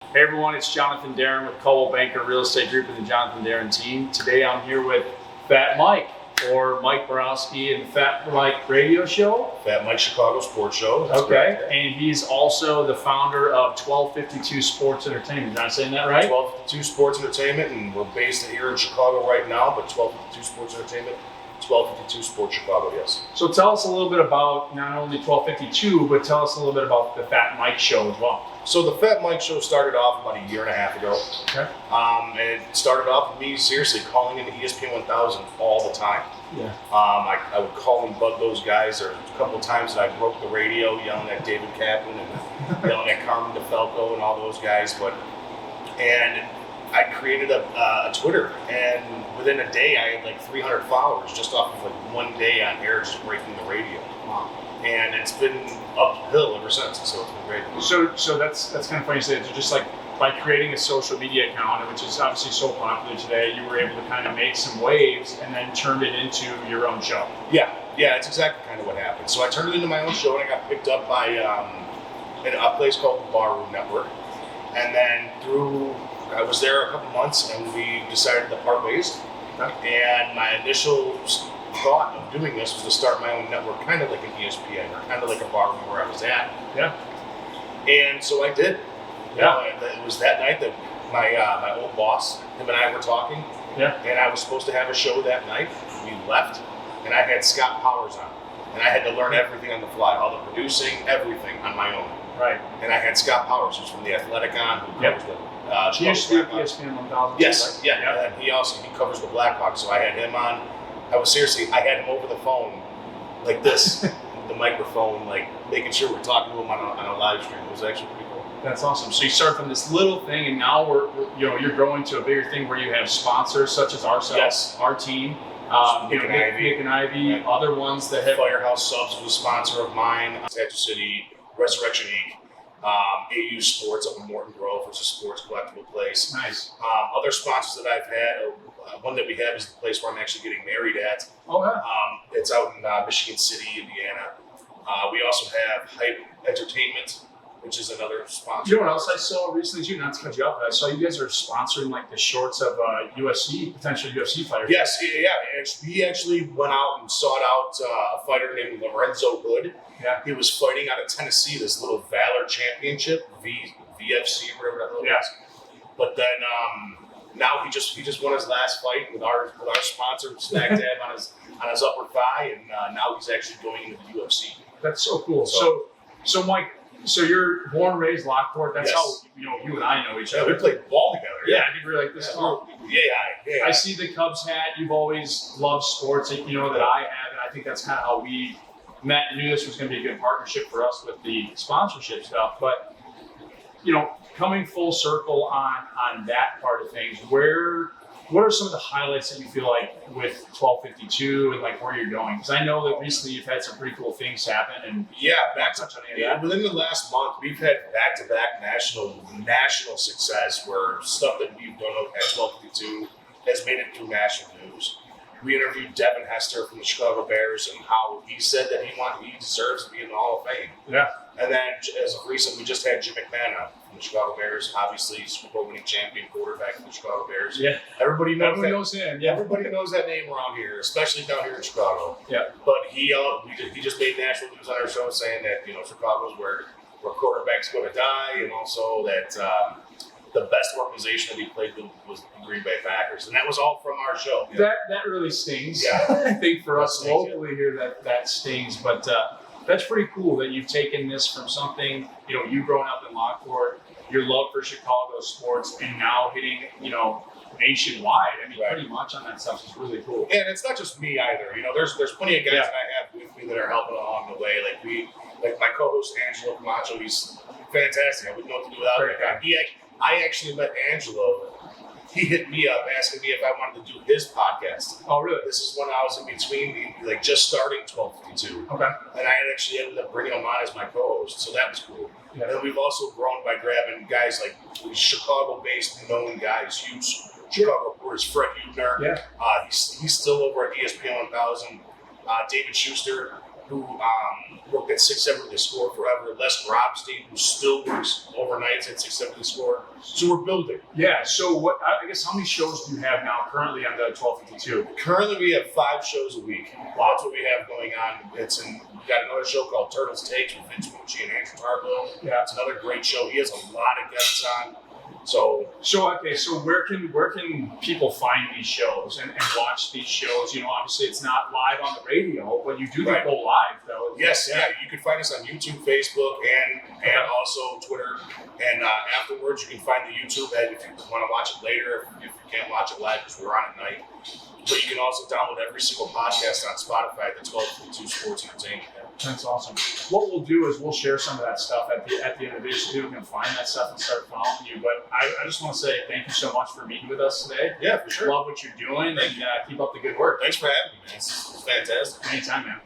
Hey everyone, it's Jonathan Darin with Coldwell Banker Real Estate Group and the Jonathan Darin team. Today I'm here with FatMike, or Mike Borowski, and FatMike Radio Show. FatMike Chicago Sports Show. That's okay, and he's also the founder of 1252 Sports Entertainment. Am I saying that right? 1252 Sports Entertainment, and we're based here in Chicago right now, but 1252 Sports Entertainment, 1252 Sports Chicago, yes. So tell us a little bit about not only 1252, but tell us a little bit about the FatMike Show as well. So the FatMike Show started off about a year and a half ago. Okay. And it started off with me seriously calling into ESPN 1000 all the time. Yeah. I would call and bug those guys. There were a couple of times that I broke the radio yelling at David Kaplan and yelling at Carmen DeFalco and all those guys. And I created a Twitter, and within a day I had like 300 followers just off of like one day on air just breaking the radio. Wow. And it's been uphill ever since, so it's been great. So that's kind of funny you say it. Just like by creating a social media account, which is obviously so popular today, you were able to kind of make some waves and then turned it into your own show. Yeah, it's exactly kind of what happened. So I turned it into my own show, and I got picked up by a place called the Barroom Network. And then I was there a couple months, and we decided to part ways. Okay. And my initial thought of doing this was to start my own network, kind of like an ESPN or kind of like a Barroom where I was at. Yeah. And so I did. Yeah. It was that night that my old boss, him and I were talking. Yeah. And I was supposed to have a show that night. We left, and I had Scott Powers on, and I had to learn everything on the fly, all the producing, everything on my own. Right. And I had Scott Powers, who's from The Athletic on, who covers the he used to do ESPN 1000. Yes, right? yeah. And he covers the Blackhawks, so I had him on. I had him over the phone, like this, the microphone, like making sure we're talking to him on a live stream. It was actually pretty cool. That's awesome. So you start from this little thing, and now you're growing to a bigger thing where you have sponsors such as ourselves, yes. Our team, Nick and Ivy, right. Other ones that have. Firehouse Subs was a sponsor of mine. Statue City, Resurrection Inc. AU Sports up in Morton Grove, which is a sports collectible place. Nice. Other sponsors that I've had, one that we have is the place where I'm actually getting married at. Oh, yeah. It's out in Michigan City, Indiana. We also have Hype Entertainment, which is another sponsor. You know what else I saw recently too? Not to cut you off, I saw you guys are sponsoring like the shorts of potential UFC fighters. Yes, yeah. We actually went out and sought out a fighter named Lorenzo Hood. Yeah. He was fighting out of Tennessee, this little Valor Championship, VFC, whatever that little was. But then now he just won his last fight with our sponsor, smack dab on his upper thigh, and now he's actually going into the UFC. That's so cool. So Mike, so you're born and raised Lockport. That's how you and I know each other. We played ball together. Yeah, I think we're like this. Yeah. I see the Cubs hat. You've always loved sports, that I have, and I think that's kind of how we met and knew this was going to be a good partnership for us with the sponsorship stuff. But coming full circle on that part of things, what are some of the highlights that you feel like with 1252 and like where you're going? Because I know that recently you've had some pretty cool things happen. And within the last month, we've had back-to-back national success where stuff that we've done at 1252 has made it through national news. We interviewed Devin Hester from the Chicago Bears and how he said that he deserves to be in the Hall of Fame. Yeah. And then as of recent, we just had Jim McMahon from the Chicago Bears, obviously Super Bowl winning champion quarterback from the Chicago Bears. Yeah. Everybody knows him. Yeah. Everybody knows that name around here, especially down here in Chicago. Yeah. But he just made national news on our show saying that Chicago's where quarterbacks go to die, and also that the best organization that he played with was the Green Bay Packers, and that was all from our show. That really stings. Yeah. I think for us locally here that stings, but that's pretty cool that you've taken this from something, you growing up in Lockport, your love for Chicago sports, and now hitting, nationwide. I mean, Pretty much on that stuff is really cool. And it's not just me either. There's plenty of guys that I have with me that are helping along the way. Like my co-host Angelo Camacho, he's fantastic. I wouldn't know what to do without him. I actually met Angelo. He hit me up asking me if I wanted to do his podcast. Oh, really? This is when I was in between, just starting 1252. Okay. And I actually ended up bringing him on as my co-host, so that was cool. Yeah. And then we've also grown by grabbing guys like Chicago-based known guys, huge Chicago reporters, Fred Hubner. Yeah. He's still over at ESPN 1000. David Schuster, who worked at 670 The Score forever. Les Grobstein, who still works overnights at 670 The Score. So we're building. Yeah. So I guess how many shows do you have now currently on the 1252? Currently, we have 5 shows a week. That's what we have going on. We've got another show called Turtles Takes with Vince Mucci and Andrew Tarlow. Yeah. It's another great show. He has a lot of guests on. So where can people find these shows and watch these shows? You know, obviously it's not live on the radio, but you do Right. go live though. yes, yeah, you can find us on YouTube, Facebook, and also Twitter. And afterwards, you can find the YouTube if you want to watch it later. If you can't watch it live because we're on at night. But you can also download every single podcast on Spotify that's called 1252 Sports Entertainment. That's awesome. What we'll do is we'll share some of that stuff at the end of the video so people can find that stuff and start following you. But I just want to say thank you so much for meeting with us today. Yeah, for sure. Love what you're doing and keep up the good work. Thanks for having me, man. It's fantastic. Anytime, man.